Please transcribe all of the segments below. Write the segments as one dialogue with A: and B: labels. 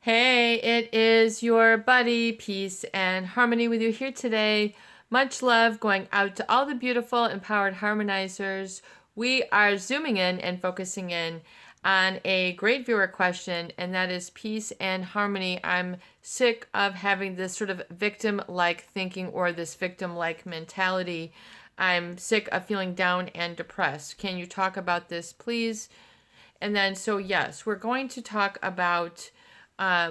A: Hey, it is your buddy, Peace and Harmony, with you here today. Much love going out to all the beautiful, empowered harmonizers. We are zooming in and focusing in on a great viewer question, and that is peace and harmony. I'm sick of having this sort of victim like thinking or this victim like mentality. I'm sick of feeling down and depressed. Can you talk about this, please? And then, so yes, we're going to talk about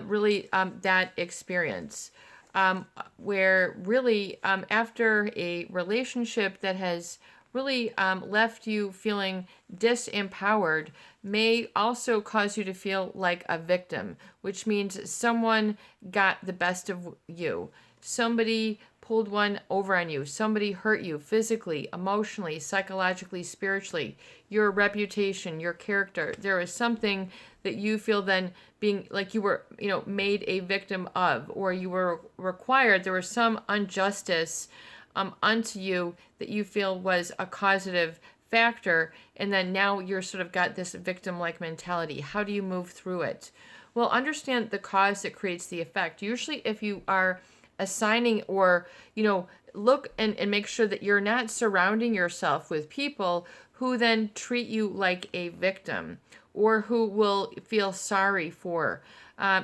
A: really that experience where really after a relationship that has really left you feeling disempowered may also cause you to feel like a victim, which means someone got the best of you. Somebody pulled one over on you. Somebody hurt you physically, emotionally, psychologically, spiritually. Your reputation, your character. There is something that you feel then being like you were, made a victim of, or you were required. There was some injustice unto you that you feel was a causative factor, and then now you're sort of got this victim-like mentality. How do you move through it? Well, understand the cause that creates the effect. Usually if you are assigning or, look and make sure that you're not surrounding yourself with people who then treat you like a victim or who will feel sorry for.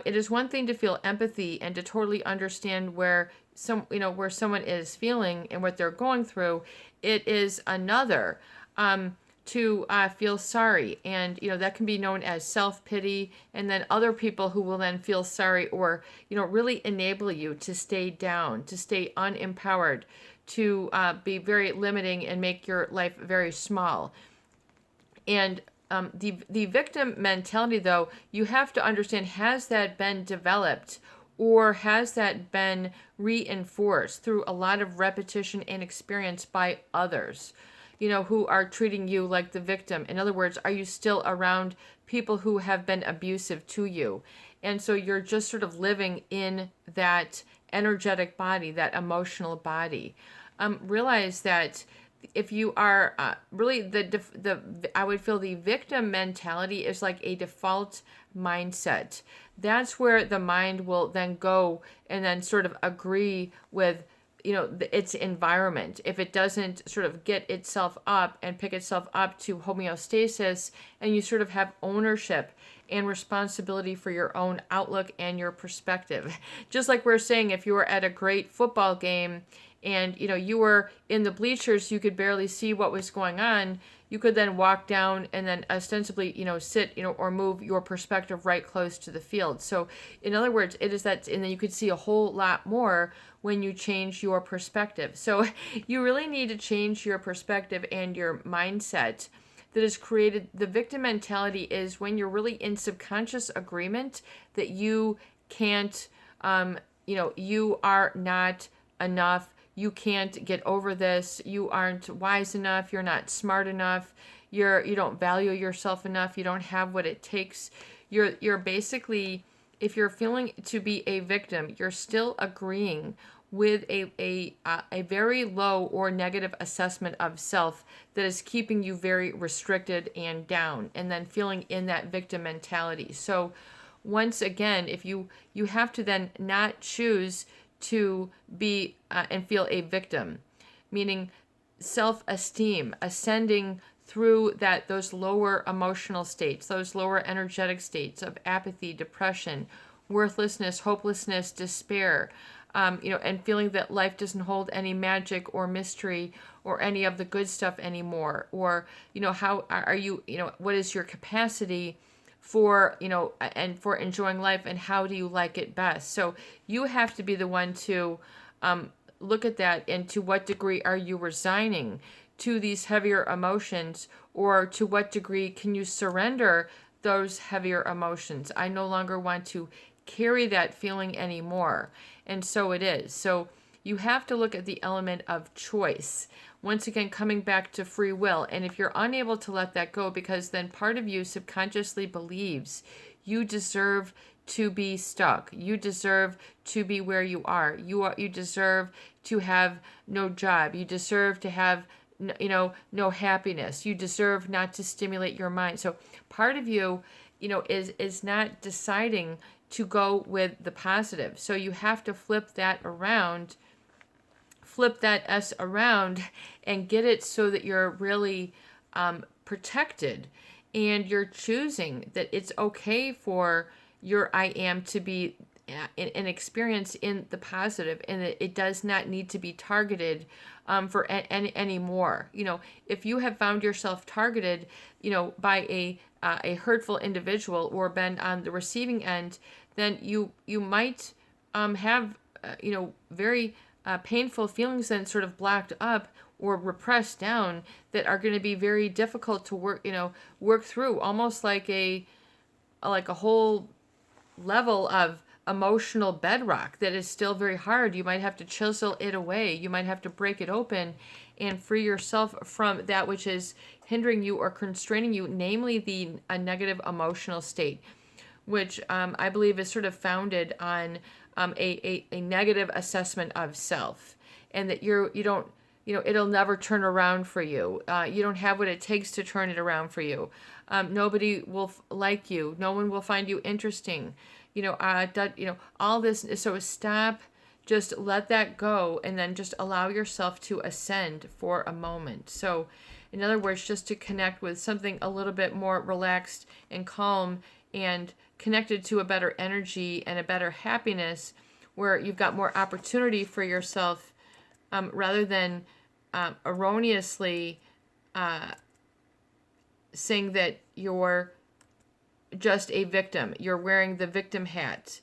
A: It is one thing to feel empathy and to totally understand where where someone is feeling and what they're going through. It is another to feel sorry, and that can be known as self-pity, and then other people who will then feel sorry or really enable you to stay down, to stay unempowered, to be very limiting and make your life very small. And the victim mentality, though, you have to understand, has that been developed or has that been reinforced through a lot of repetition and experience by others, who are treating you like the victim? In other words, are you still around people who have been abusive to you? And so you're just sort of living in that energetic body, that emotional body. Realize that if you are really I would feel the victim mentality is like a default mindset. That's where the mind will then go and then sort of agree with its environment. If it doesn't sort of get itself up and pick itself up to homeostasis, and you sort of have ownership and responsibility for your own outlook and your perspective. Just like we're saying, if you were at a great football game and you were in the bleachers, you could barely see what was going on, you could then walk down and then ostensibly sit or move your perspective right close to the field. So in other words, it is that, and then you could see a whole lot more when you change your perspective. So you really need to change your perspective and your mindset. That is created, the victim mentality is when you're really in subconscious agreement that you can't, you are not enough, you can't get over this, you aren't wise enough, you're not smart enough, you don't value yourself enough, you don't have what it takes. You're basically, if you're feeling to be a victim, you're still agreeing with a very low or negative assessment of self that is keeping you very restricted and down, and then feeling in that victim mentality. So once again, if you have to then not choose to be and feel a victim, meaning self-esteem ascending through those lower emotional states, those lower energetic states of apathy, depression, worthlessness, hopelessness, despair, and feeling that life doesn't hold any magic or mystery or any of the good stuff anymore, or how are you, what is your capacity for and for enjoying life, and how do you like it best? So you have to be the one to look at that, and to what degree are you resigning to these heavier emotions, or to what degree can you surrender those heavier emotions? I no longer want to carry that feeling anymore. And so it is. So you have to look at the element of choice. Once again, coming back to free will. And if you're unable to let that go, because then part of you subconsciously believes you deserve to be stuck. You deserve to be where you are. You deserve to have no job. You deserve to have no happiness. You deserve not to stimulate your mind. So part of you, is not deciding to go with the positive. So you have to flip that around, flip that S around, and get it so that you're really protected, and you're choosing that it's okay for your I am to be an experience in the positive, and that it does not need to be targeted for any more. If you have found yourself targeted, by a hurtful individual, or been on the receiving end, then you might have very painful feelings then sort of blocked up or repressed down, that are going to be very difficult to work through, almost like a whole level of emotional bedrock that is still very hard. You might have to chisel it away. You might have to break it open and free yourself from that which is hindering you or constraining you, namely a negative emotional state, which I believe is sort of founded on a negative assessment of self, and that you don't, it'll never turn around for you. You don't have what it takes to turn it around for you. Nobody will like you. No one will find you interesting. All this. So stop, just let that go, and then just allow yourself to ascend for a moment. So, in other words, just to connect with something a little bit more relaxed and calm, and connected to a better energy and a better happiness, where you've got more opportunity for yourself, rather than erroneously saying that you're just a victim. You're wearing the victim hat.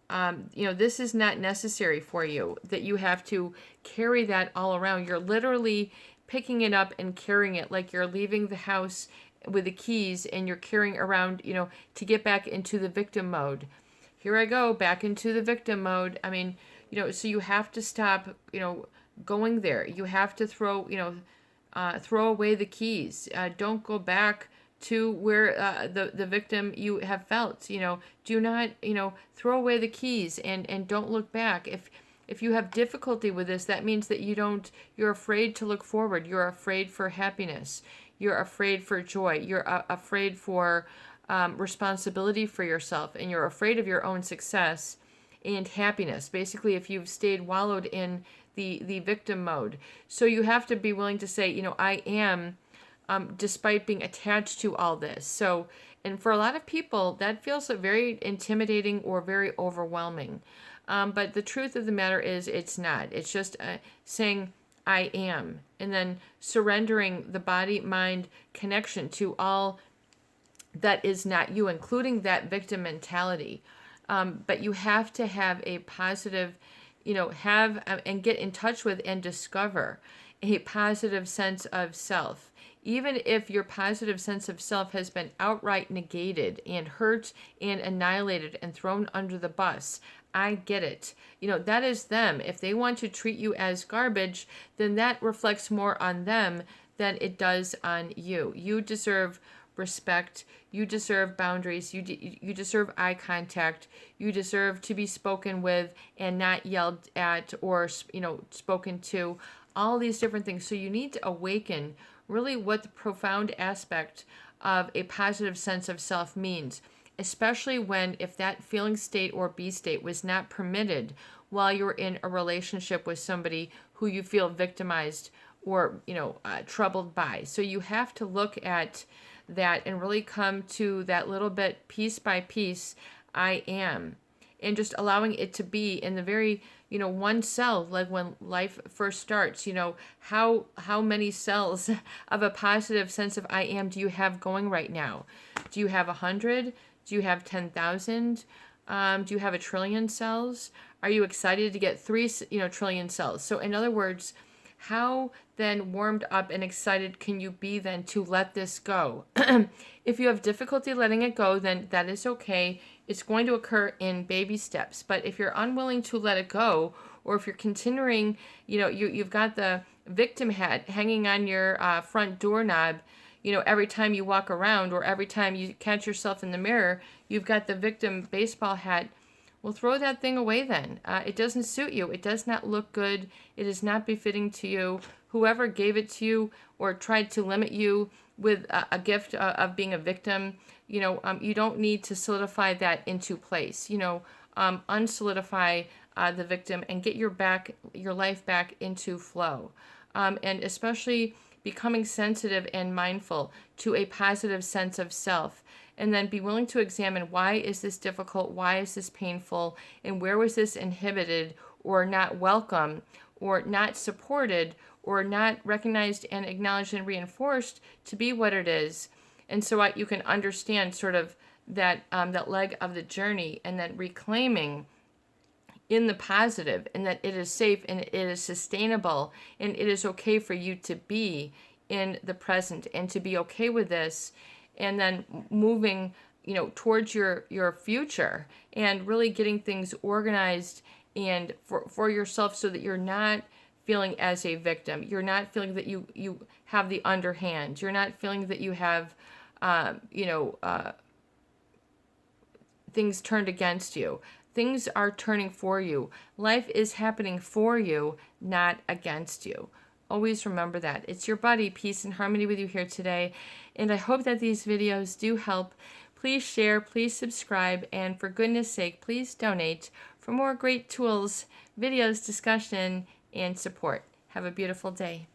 A: This is not necessary for you, that you have to carry that all around. You're literally picking it up and carrying it like you're leaving the house with the keys, and you're carrying around, to get back into the victim mode. Here I go, back into the victim mode. I mean, so you have to stop, going there. You have to throw away the keys. Don't go back to where the victim you have felt. Do not, throw away the keys, and don't look back. If you have difficulty with this, that means that you're afraid to look forward. You're afraid for happiness. You're afraid for joy. You're afraid for responsibility for yourself, and you're afraid of your own success and happiness. Basically, if you've stayed wallowed in the victim mode. So you have to be willing to say, I am, despite being attached to all this. So, and for a lot of people, that feels very intimidating or very overwhelming. But the truth of the matter is, it's not. It's just saying, I am, and then surrendering the body-mind connection to all that is not you, including that victim mentality. But you have to have a positive, and get in touch with and discover a positive sense of self. Even if your positive sense of self has been outright negated and hurt and annihilated and thrown under the bus, I get it. That is them. If they want to treat you as garbage, then that reflects more on them than it does on you. You deserve respect. You deserve boundaries. You deserve eye contact. You deserve to be spoken with and not yelled at or spoken to. All these different things. So you need to awaken really what the profound aspect of a positive sense of self means, especially if that feeling state or be state was not permitted while you're in a relationship with somebody who you feel victimized or troubled by. So you have to look at that and really come to that little bit, piece by piece, I am, and just allowing it to be in the very one cell, like when life first starts. How many cells of a positive sense of I am do you have going right now? Do you have 100? Do you have 10,000? Do you have 1 trillion cells? Are you excited to get 3 trillion cells? So in other words, how then warmed up and excited can you be then to let this go? If you have difficulty letting it go, then that is okay. It's going to occur in baby steps. But if you're unwilling to let it go, or if you're continuing, you've got the victim hat hanging on your front doorknob, every time you walk around or every time you catch yourself in the mirror, you've got the victim baseball hat. Well, throw that thing away then. It doesn't suit you. It does not look good. It is not befitting to you. Whoever gave it to you or tried to limit you with a gift of being a victim You don't need to solidify that into place. Unsolidify the victim and get your life back into flow. And especially becoming sensitive and mindful to a positive sense of self, and then be willing to examine, why is this difficult, why is this painful, and where was this inhibited or not welcome or not supported or not recognized and acknowledged and reinforced to be what it is. And so you can understand sort of that leg of the journey, and then reclaiming in the positive, and that it is safe and it is sustainable and it is okay for you to be in the present and to be okay with this, and then moving towards your future and really getting things organized and for yourself, so that you're not feeling as a victim. You're not feeling that you have the underhand. You're not feeling that you have things turned against you. Things are turning for you. Life is happening for you, not against you. Always remember that. It's your buddy, Peace and Harmony, with you here today. And I hope that these videos do help. Please share, please subscribe, and for goodness sake, please donate for more great tools, videos, discussion, and support. Have a beautiful day.